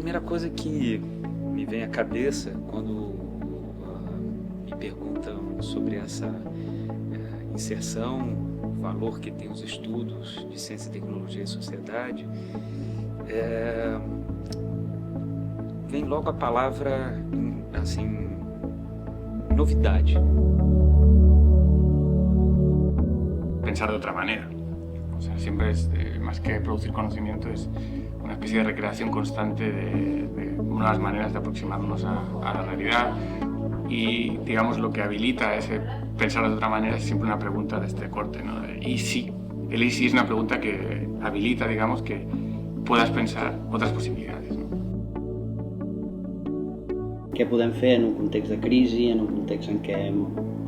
primeira coisa que me vem à cabeça quando me perguntam sobre essa inserção, o valor que tem os estudos de ciência, tecnologia e sociedade, vem logo a palavra, assim, novidade. Pensar de otra manera. O sea, siempre es, más que producir conocimiento, es una especie de recreación constante de nuevas maneras de aproximarnos a la realidad. Y, digamos, lo que habilita ese pensar de otra manera es siempre una pregunta de este corte, ¿no? ¿Y si? El y si es una pregunta que habilita, digamos, que puedas pensar otras possibilitats. No? Què podem fer en un context de crisi, en un context en què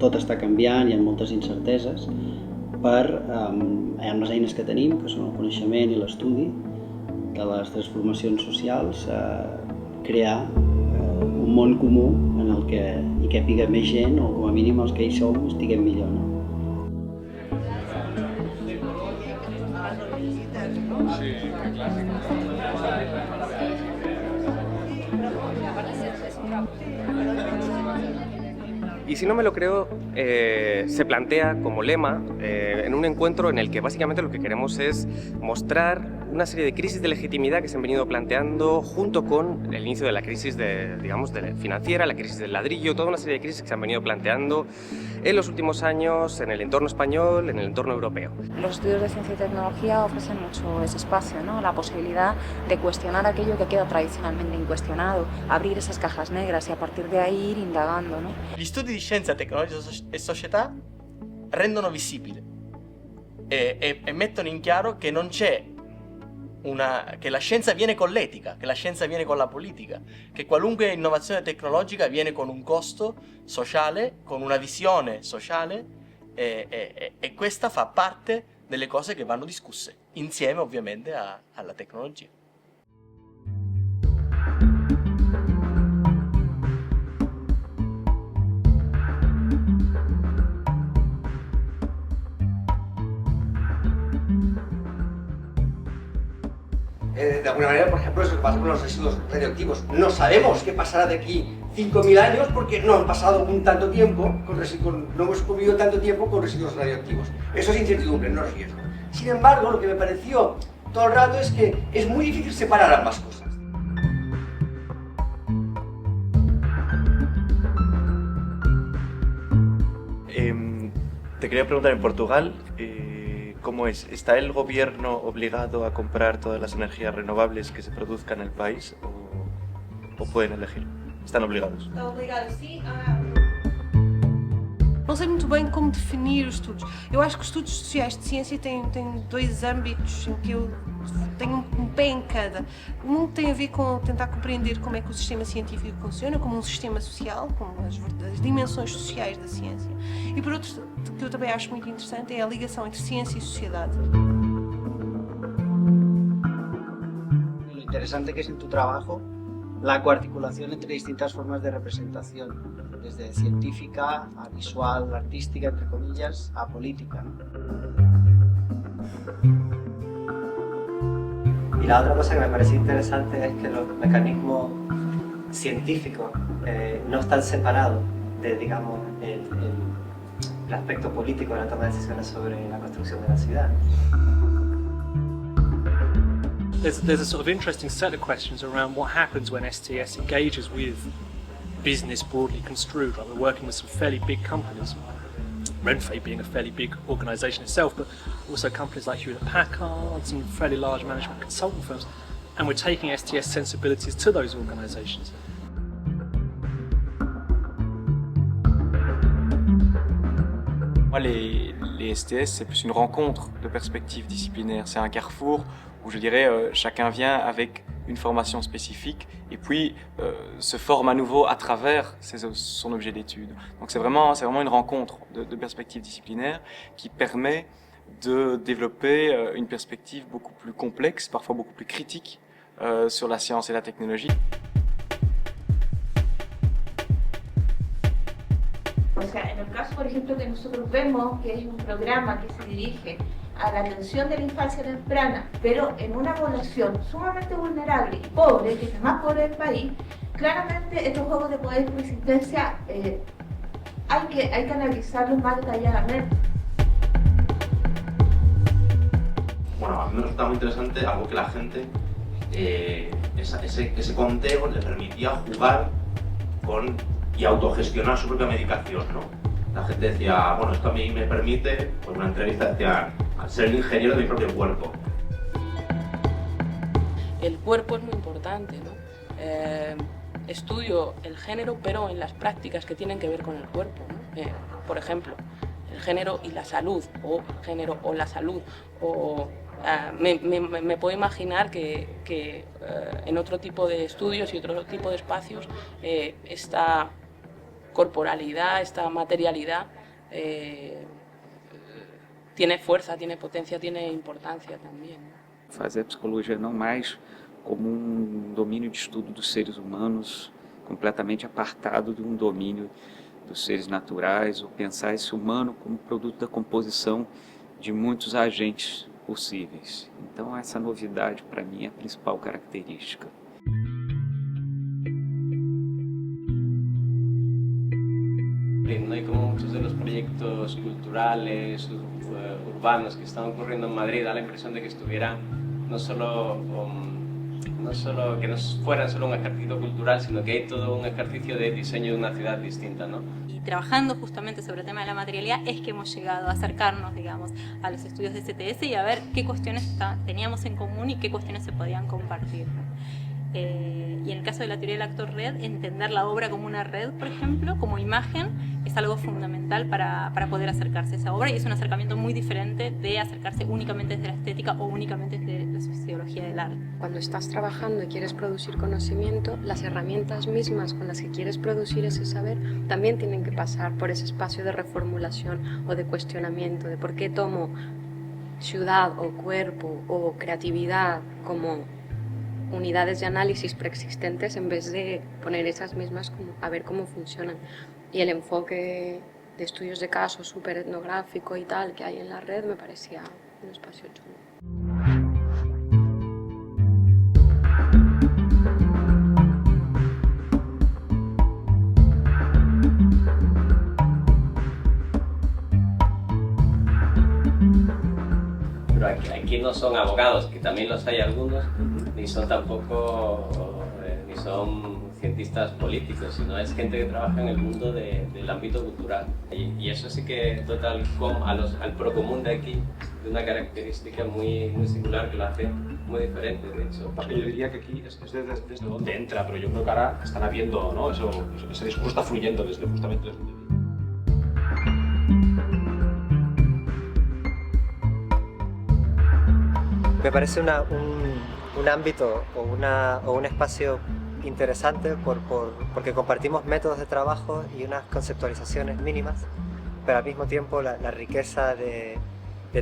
tot està canviant, hi ha moltes incerteses, per, amb les eines que tenim, que són el coneixement i l'estudi de les transformacions socials, crear un món comú en el que hi càpiga més gent, o com a mínim els que hi som estiguem millor. No? Y si no me lo creo, se plantea como lema en un encuentro en el que básicamente lo que queremos es mostrar una serie de crisis de legitimidad que se han venido planteando junto con el inicio de la crisis financiera, la crisis del ladrillo, toda una serie de crisis que se han venido planteando en los últimos años en el entorno español, en el entorno europeo. Los estudios de ciencia y tecnología ofrecen mucho ese espacio, ¿no? La posibilidad de cuestionar aquello que queda tradicionalmente incuestionado, abrir esas cajas negras y a partir de ahí ir indagando, ¿no? Gli studi di scienza, tecnologia e società rendono visibile e mettono in chiaro che non c'è che la scienza viene con l'etica, che la scienza viene con la politica, che qualunque innovazione tecnologica viene con un costo sociale, con una visione sociale e questa fa parte delle cose che vanno discusse, insieme ovviamente alla tecnologia. De alguna manera, por ejemplo, es lo que pasa con los residuos radioactivos. No sabemos qué pasará de aquí 5.000 años porque no han pasado tanto tiempo, no hemos convivido tanto tiempo con residuos radioactivos. Eso es incertidumbre, no es riesgo. Sin embargo, lo que me pareció todo el rato es que es muy difícil separar ambas cosas. Te quería preguntar, en Portugal, ¿cómo es? ¿Está el gobierno obligado a comprar todas las energías renovables que se produzcan en el país o pueden elegir? ¿Están obligados? Estão obrigados, sim. Não sei muito bem como definir os estudos. Eu acho que os estudos sociais de ciência têm dois âmbitos em que eu tenho um pé em cada. Um tem a ver com tentar compreender como é que o sistema científico funciona, como um sistema social, como as dimensões sociais da ciência. E por outro, que eu também acho muito interessante, é a ligação entre ciência e sociedade. Lo interesante que es en tu trabajo la coarticulación entre distintas formas de representación, desde científica a visual, artística, entre comillas, a política, ¿no? Y la otra cosa que me pareció interesante es que los mecanismos científicos no están separados de, digamos, el aspecto político de la toma de decisiones sobre la construcción de la ciudad. There's a sort of interesting set of questions around what happens when STS engages with business broadly construed. Right? We're working with some fairly big companies, Renfe being a fairly big organisation itself, but also companies like Hewlett Packard, some fairly large management consulting firms, and we're taking STS sensibilities to those organisations. Les STS, c'est plus une rencontre de perspectives disciplinaires. C'est un carrefour où, je dirais, chacun vient avec une formation spécifique et puis se forme à nouveau à travers son objet d'étude. Donc c'est vraiment une rencontre de perspectives disciplinaires qui permet de développer une perspective beaucoup plus complexe, parfois beaucoup plus critique sur la science et la technologie. O sea, en el caso, por ejemplo, que nosotros vemos que es un programa que se dirige a la atención de la infancia temprana, pero en una población sumamente vulnerable y pobre, que es la más pobre del país, claramente estos juegos de poder y resistencia hay que analizarlos más detalladamente. Bueno, a mí me resulta muy interesante algo que la gente, ese conteo le permitía jugar con y autogestionar su propia medicación, ¿no? La gente decía, bueno, esto a mí me permite, pues una entrevista decía, ser el ingeniero de mi propio cuerpo. El cuerpo es muy importante, ¿no? Estudio el género, pero en las prácticas que tienen que ver con el cuerpo, ¿no? Por ejemplo, el género y la salud, o el género o la salud, o me puedo imaginar que en otro tipo de estudios y otro tipo de espacios esta corporalidad, esta materialidad tiene fuerza, tiene potencia, tiene importancia también. Fazer a psicologia não mais como domínio de estudo dos seres humanos completamente apartado de domínio dos seres naturais, ou pensar esse humano como produto da composição de muitos agentes possíveis. Então essa novidade para mim é a principal característica. No hay como muchos de los proyectos culturales, urbanos que están ocurriendo en Madrid, da la impresión de que estuvieran no solo que no fueran solo un ejercicio cultural, sino que hay todo un ejercicio de diseño de una ciudad distinta, ¿no? Y trabajando justamente sobre el tema de la materialidad es que hemos llegado a acercarnos, digamos, a los estudios de STS y a ver qué cuestiones teníamos en común y qué cuestiones se podían compartir, ¿no? Y en el caso de la teoría del actor red, entender la obra como una red, por ejemplo, como imagen, es algo fundamental para poder acercarse a esa obra, y es un acercamiento muy diferente de acercarse únicamente desde la estética o únicamente desde la sociología del arte. Cuando estás trabajando y quieres producir conocimiento, las herramientas mismas con las que quieres producir ese saber también tienen que pasar por ese espacio de reformulación o de cuestionamiento, de por qué tomo ciudad o cuerpo o creatividad como unidades de análisis preexistentes en vez de poner esas mismas como a ver cómo funcionan. Y el enfoque de estudios de caso súper etnográfico y tal que hay en la red me parecía un espacio chulo. Pero aquí no son abogados, que también los hay algunos, ni son tampoco ni son cientistas políticos, sino es gente que trabaja en el mundo del ámbito cultural. Y eso sí que total al procomún de aquí, de una característica muy singular que lo hace muy diferente, de hecho. Yo diría que aquí es desde donde entra, pero yo creo que ahora están habiendo, ¿no? Ese discurso está fluyendo justamente desde donde... Me parece un ámbito o un espacio interesante porque compartimos métodos de trabajo y unas conceptualizaciones mínimas, pero al mismo tiempo la riqueza de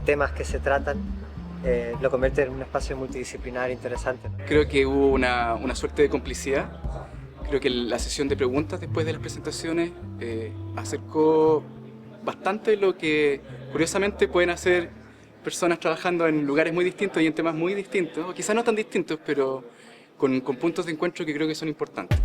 temas que se tratan lo convierte en un espacio multidisciplinar interesante, ¿no? Creo que hubo una suerte de complicidad. Creo que la sesión de preguntas después de las presentaciones acercó bastante lo que curiosamente pueden hacer personas trabajando en lugares muy distintos y en temas muy distintos, o quizás no tan distintos, pero con puntos de encuentro que creo que son importantes.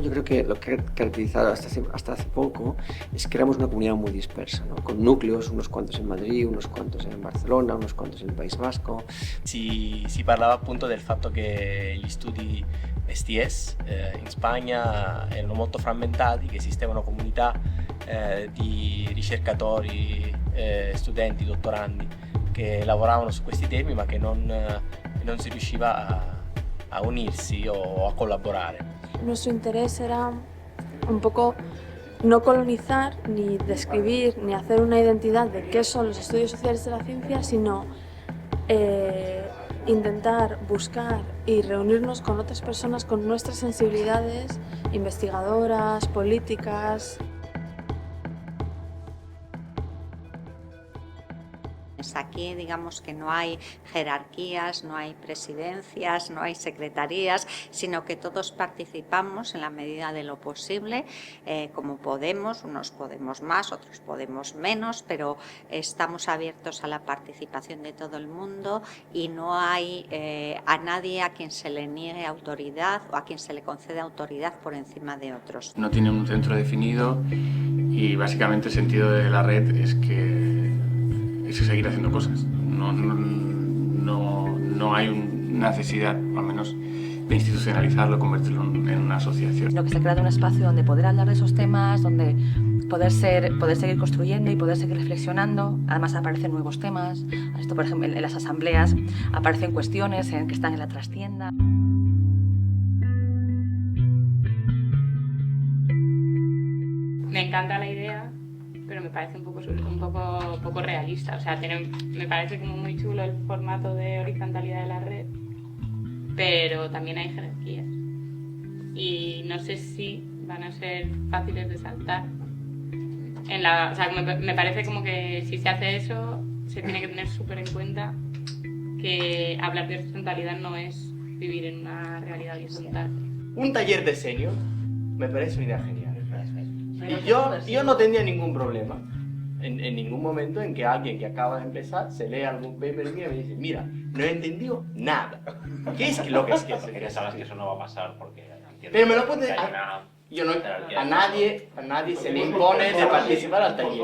Yo creo que lo que ha caracterizado hasta hace poco es que éramos una comunidad muy dispersa, ¿no? Con núcleos, unos cuantos en Madrid, unos cuantos en Barcelona, unos cuantos en el País Vasco. Si parlava appunto del fatto che gli studi STS in Spagna erano molto frammentati, che esistevano comunità di ricercatori, studenti, dottorandi che lavoravano su questi temi ma che non si riusciva a unirsi o a collaborare. Nuestro interés era un poco no colonizar, ni describir, ni hacer una identidad de qué son los estudios sociales de la ciencia, sino intentar buscar y reunirnos con otras personas con nuestras sensibilidades investigadoras, políticas. Aquí, digamos que no hay jerarquías, no hay presidencias, no hay secretarías, sino que todos participamos en la medida de lo posible, como podemos, unos podemos más, otros podemos menos, pero estamos abiertos a la participación de todo el mundo y no hay a nadie a quien se le niegue autoridad o a quien se le concede autoridad por encima de otros. No tiene un centro definido y básicamente el sentido de la red es seguir haciendo cosas. No hay una necesidad, al menos, de institucionalizarlo, convertirlo en una asociación. Lo que se crea de un espacio donde poder hablar de esos temas, donde poder seguir construyendo y poder seguir reflexionando. Además aparecen nuevos temas. Esto, por ejemplo, en las asambleas aparecen cuestiones que están en la trastienda. Me encanta la idea, pero me parece un poco realista. O sea, me parece como muy chulo el formato de horizontalidad de la red, pero también hay jerarquías. Y no sé si van a ser fáciles de saltar. O sea, me parece como que si se hace eso, se tiene que tener súper en cuenta que hablar de horizontalidad no es vivir en una realidad horizontal. Un taller de senior me parece una idea genial. Y yo no tendría ningún problema en ningún momento en que alguien que acaba de empezar se lea algún paper mío y me dice, mira, no he entendido nada. ¿Qué es lo que es que Ya sabes que eso no va a pasar porque... Pero me lo puede... A nadie se le impone de participar al taller.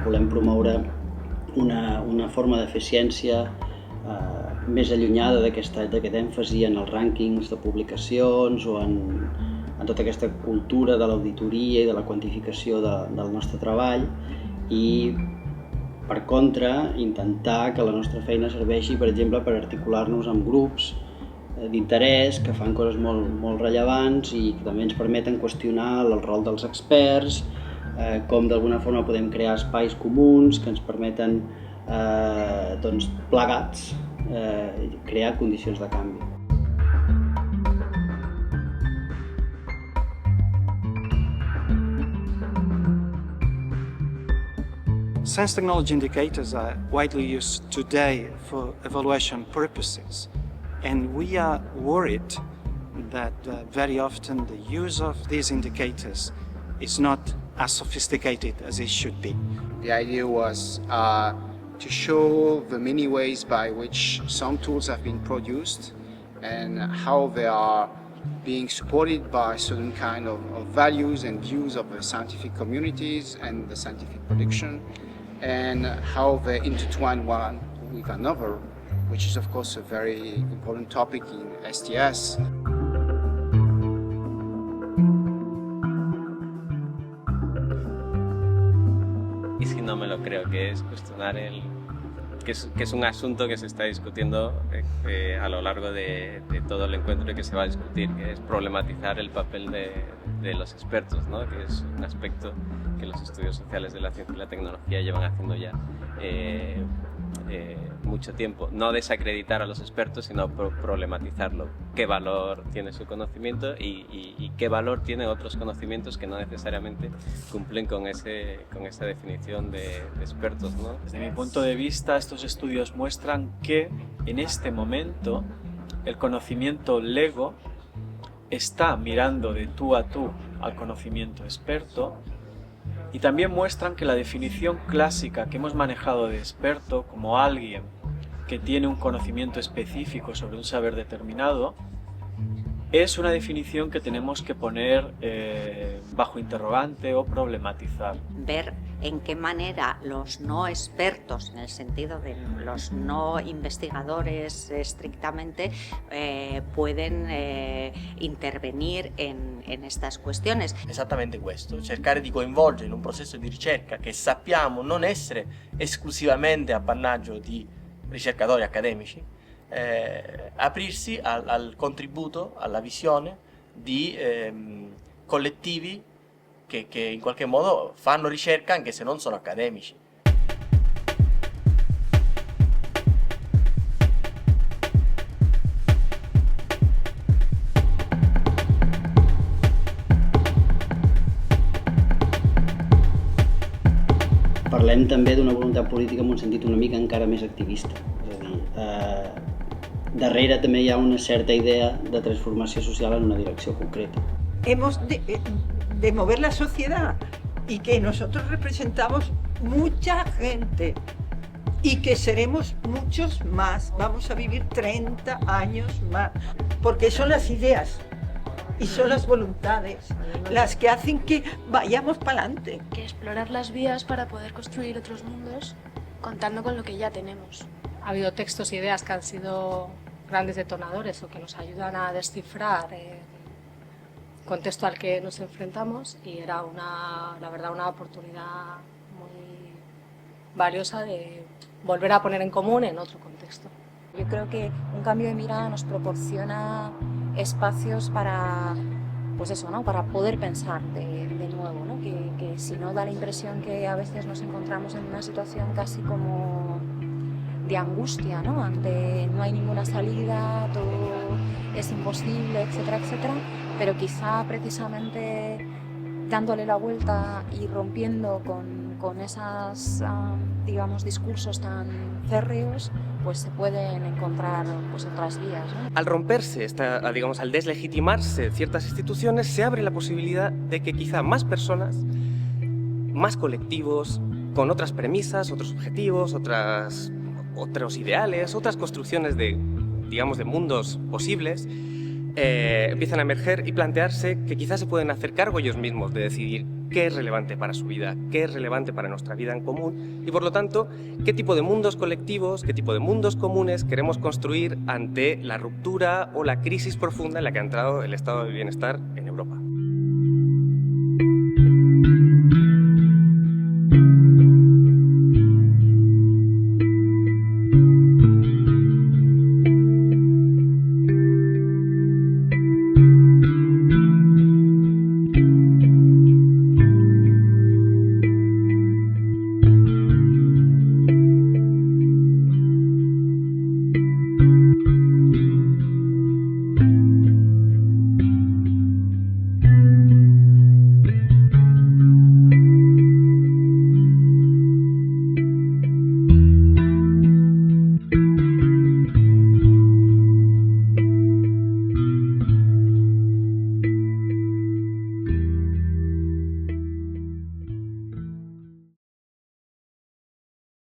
Volem promoure una forma de fer ciència més allunyada d'aquest èmfasi en els rànquings de publicacions o en tota aquesta cultura de l'auditoria i de la quantificació del nostre treball i, per contra, intentar que la nostra feina serveixi, per exemple, per articular-nos amb grups d'interès que fan coses molt rellevants i que també ens permeten qüestionar el rol dels experts, com d'alguna forma podem crear espais comuns que ens permeten plegats crear condicions de canvi. Science technology indicators are widely used today for evaluation purposes, and we are worried that very often the use of these indicators is not as sophisticated as it should be. The idea was to show the many ways by which some tools have been produced and how they are being supported by certain kind of values and views of the scientific communities and the scientific production, and how they intertwine one with another, which is of course a very important topic in STS. Y si no me lo creo, que es cuestionar que es un asunto que se está discutiendo a lo largo de todo el encuentro y que se va a discutir, que es problematizar el papel de los expertos, ¿no? Que es un aspecto que los estudios sociales de la ciencia y la tecnología llevan haciendo ya mucho tiempo. No desacreditar a los expertos, sino problematizarlo. ¿Qué valor tiene su conocimiento y qué valor tienen otros conocimientos que no necesariamente cumplen con esa definición de expertos, ¿no? Desde mi punto de vista, estos estudios muestran que en este momento el conocimiento lego está mirando de tú a tú al conocimiento experto, y también muestran que la definición clásica que hemos manejado de experto como alguien que tiene un conocimiento específico sobre un saber determinado es una definición que tenemos que poner bajo interrogante o problematizar. Ver en qué manera los no expertos, en el sentido de los no investigadores estrictamente, pueden intervenir en estas cuestiones. Esattamente questo, cercare di coinvolgere in un processo di ricerca che sappiamo non essere esclusivamente appannaggio di ricercatori accademici, aprirsi al contributo, alla visione di collettivi che in qualche modo fanno ricerca anche se non sono accademici. parlem també d'una voluntat política en un sentit una mica encara més activista. És a dir, darrere també hi ha una certa idea de transformació social en una direcció concreta. Hemos de mover la sociedad y que nosotros representamos mucha gente y que seremos muchos más, vamos a vivir 30 años más, porque son las ideas y son las voluntades las que hacen que vayamos para adelante. Que explorar las vías para poder construir otros mundos contando con lo que ya tenemos. Ha habido textos e ideas que han sido grandes detonadores o que nos ayudan a descifrar el contexto al que nos enfrentamos, y era la verdad una oportunidad muy valiosa de volver a poner en común en otro contexto. Yo creo que un cambio de mirada nos proporciona espacios para, pues eso, ¿no? Para poder pensar de nuevo, ¿no? Que si no da la impresión que a veces nos encontramos en una situación casi como de angustia, ¿no? Ante no hay ninguna salida, todo es imposible, etcétera, etcétera, pero quizá precisamente dándole la vuelta y rompiendo con esas, digamos, discursos tan férreos, pues se pueden encontrar pues otras vías, ¿no? Al romperse, digamos, al deslegitimarse ciertas instituciones, se abre la posibilidad de que quizá más personas, más colectivos, con otras premisas, otros objetivos, otros ideales, otras construcciones de, digamos, de mundos posibles, empiezan a emerger y plantearse que quizás se pueden hacer cargo ellos mismos de decidir qué es relevante para su vida, qué es relevante para nuestra vida en común y, por lo tanto, qué tipo de mundos colectivos, qué tipo de mundos comunes queremos construir ante la ruptura o la crisis profunda en la que ha entrado el estado de bienestar